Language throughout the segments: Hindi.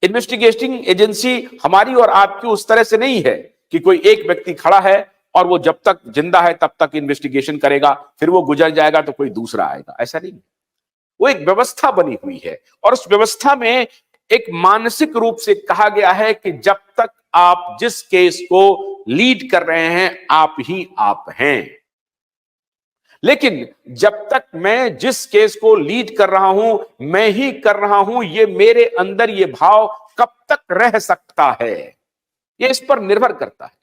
इन्वेस्टिगेटिंग एजेंसी हमारी और आपकी उस तरह से नहीं है कि कोई एक व्यक्ति खड़ा है और वो जब तक जिंदा है तब तक इन्वेस्टिगेशन करेगा, फिर वो गुजर जाएगा तो कोई दूसरा आएगा, ऐसा नहीं। वो एक व्यवस्था बनी हुई है और उस व्यवस्था में एक मानसिक रूप से कहा गया है कि जब तक आप जिस केस को लीड कर रहे हैं आप ही आप हैं। लेकिन जब तक मैं जिस केस को लीड कर रहा हूं मैं ही कर रहा हूं, ये मेरे अंदर ये भाव कब तक रह सकता है, ये इस पर निर्भर करता है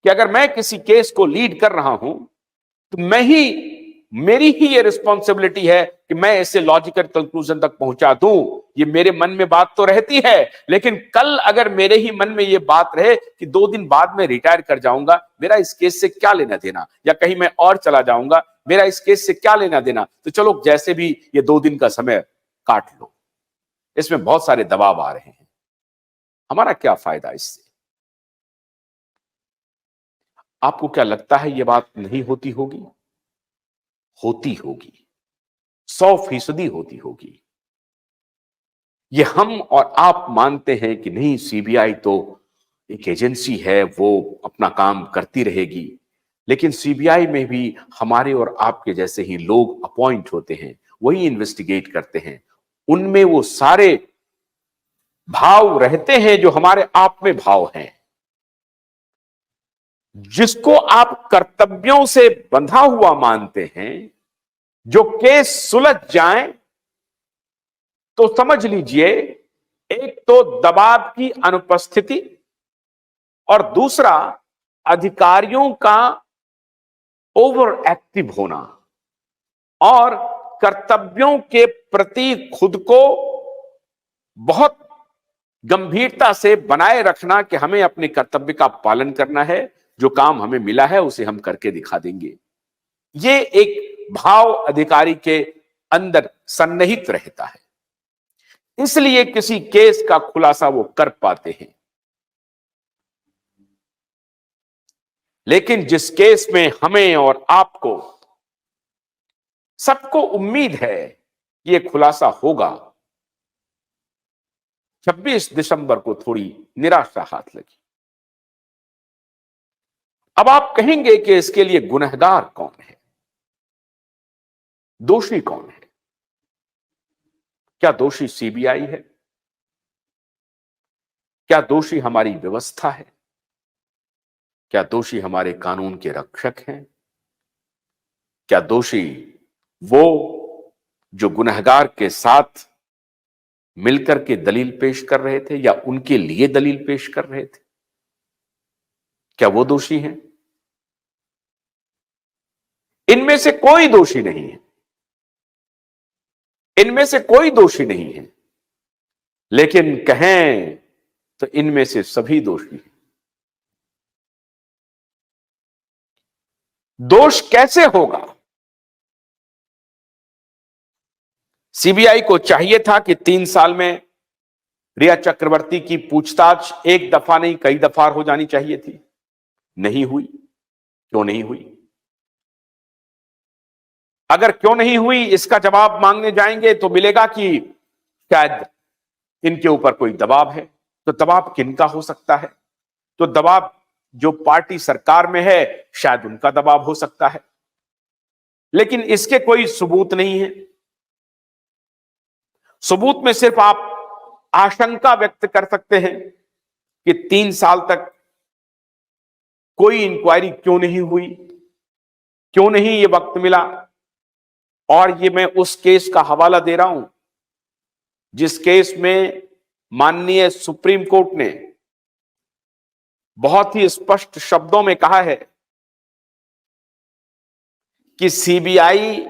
कि अगर मैं किसी केस को लीड कर रहा हूं तो मेरी ही ये रिस्पॉन्सिबिलिटी है कि मैं इसे लॉजिकल कंक्लूजन तक पहुंचा दूं। ये मेरे मन में बात तो रहती है, लेकिन कल अगर मेरे ही मन में ये बात रहे कि 2 दिन बाद में रिटायर कर जाऊंगा, मेरा इस केस से क्या लेना देना, या कहीं मैं और चला जाऊंगा, मेरा इस केस से क्या लेना देना, तो चलो जैसे भी ये 2 दिन का समय काट लो। इसमें बहुत सारे दबाव आ रहे हैं, हमारा क्या फायदा इससे? आपको क्या लगता है ये बात नहीं होती होगी? होती होगी, 100% होती होगी। ये हम और आप मानते हैं कि नहीं, सीबीआई तो एक एजेंसी है, वो अपना काम करती रहेगी, लेकिन सीबीआई में भी हमारे और आपके जैसे ही लोग अपॉइंट होते हैं, वही इन्वेस्टिगेट करते हैं। उनमें वो सारे भाव रहते हैं जो हमारे आप में भाव हैं। जिसको आप कर्तव्यों से बंधा हुआ मानते हैं, जो केस सुलझ जाए तो समझ लीजिए एक तो दबाव की अनुपस्थिति और दूसरा अधिकारियों का ओवर एक्टिव होना और कर्तव्यों के प्रति खुद को बहुत गंभीरता से बनाए रखना कि हमें अपने कर्तव्य का पालन करना है, जो काम हमें मिला है उसे हम करके दिखा देंगे। ये एक भाव अधिकारी के अंदर सन्निहित रहता है, इसलिए किसी केस का खुलासा वो कर पाते हैं। लेकिन जिस केस में हमें और आपको सबको उम्मीद है ये खुलासा होगा, 26 दिसंबर को थोड़ी निराशा हाथ लगी। अब आप कहेंगे कि इसके लिए गुनहगार कौन है, दोषी कौन है? क्या दोषी सीबीआई है? क्या दोषी हमारी व्यवस्था है? क्या दोषी हमारे कानून के रक्षक हैं? क्या दोषी वो जो गुनहगार के साथ मिलकर के दलील पेश कर रहे थे या उनके लिए दलील पेश कर रहे थे? क्या वो दोषी हैं? इनमें से कोई दोषी नहीं है, इनमें से कोई दोषी नहीं है, लेकिन कहें तो इनमें से सभी दोषी हैं। दोष कैसे होगा? सीबीआई को चाहिए था कि 3 साल में रिया चक्रवर्ती की पूछताछ एक दफा नहीं कई दफा हो जानी चाहिए थी, नहीं हुई। क्यों नहीं हुई? अगर क्यों नहीं हुई इसका जवाब मांगने जाएंगे तो मिलेगा कि शायद इनके ऊपर कोई दबाव है। तो दबाव किनका हो सकता है? तो दबाव जो पार्टी सरकार में है शायद उनका दबाव हो सकता है, लेकिन इसके कोई सबूत नहीं है। सबूत में सिर्फ आप आशंका व्यक्त कर सकते हैं कि 3 साल तक कोई इंक्वायरी क्यों नहीं हुई, क्यों नहीं ये वक्त मिला। और ये मैं उस केस का हवाला दे रहा हूं जिस केस में माननीय सुप्रीम कोर्ट ने बहुत ही स्पष्ट शब्दों में कहा है कि सीबीआई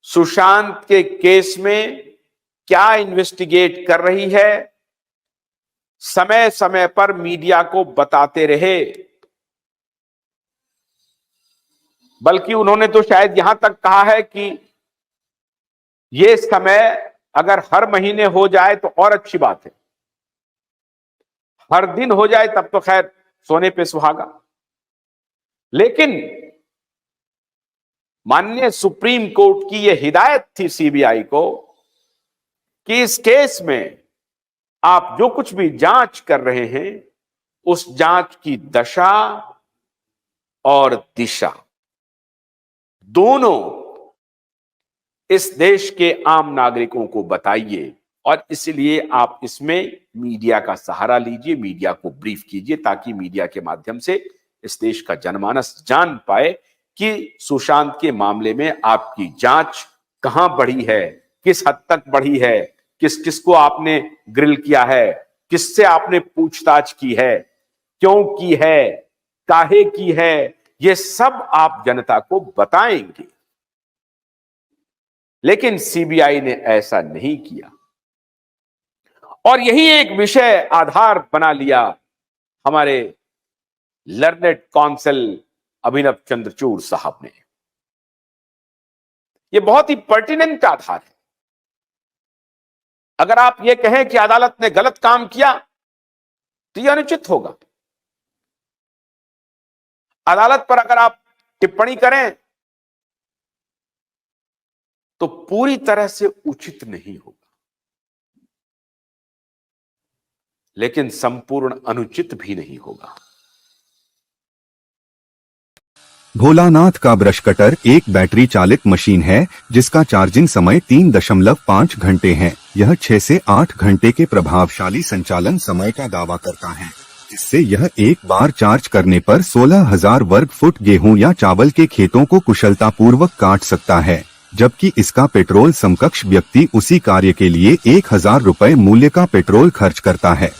सुशांत के केस में क्या इन्वेस्टिगेट कर रही है, समय समय पर मीडिया को बताते रहे। बल्कि उन्होंने तो शायद यहां तक कहा है कि यह समय अगर हर महीने हो जाए तो और अच्छी बात है, हर दिन हो जाए तब तो खैर सोने पे सुहागा। लेकिन माननीय सुप्रीम कोर्ट की यह हिदायत थी सीबीआई को कि इस केस में आप जो कुछ भी जांच कर रहे हैं उस जांच की दशा और दिशा दोनों इस देश के आम नागरिकों को बताइए, और इसलिए आप इसमें मीडिया का सहारा लीजिए, मीडिया को ब्रीफ कीजिए, ताकि मीडिया के माध्यम से इस देश का जनमानस जान पाए कि सुशांत के मामले में आपकी जांच कहां बढ़ी है, किस हद तक बढ़ी है, किस किस को आपने ग्रिल किया है, किससे आपने पूछताछ की है, क्यों की है, काहे की है, ये सब आप जनता को बताएंगे। लेकिन सीबीआई ने ऐसा नहीं किया, और यही एक विषय आधार बना लिया हमारे लर्नेड कौंसल अभिनव चंद्रचूड़ साहब ने। यह बहुत ही पर्टिनेंट आधार है। अगर आप यह कहें कि अदालत ने गलत काम किया तो यह अनुचित होगा। अदालत पर अगर आप टिप्पणी करें तो पूरी तरह से उचित नहीं होगा, लेकिन संपूर्ण अनुचित भी नहीं होगा। भोलानाथ का ब्रश कटर एक बैटरी चालित मशीन है जिसका चार्जिंग समय 3.5 घंटे है। यह 6 से 8 घंटे के प्रभावशाली संचालन समय का दावा करता है, जिससे यह एक बार चार्ज करने पर 16,000 वर्ग फुट गेहूं या चावल के खेतों को कुशलतापूर्वक काट सकता है, जबकि इसका पेट्रोल समकक्ष व्यक्ति उसी कार्य के लिए 1,000 रुपए मूल्य का पेट्रोल खर्च करता है।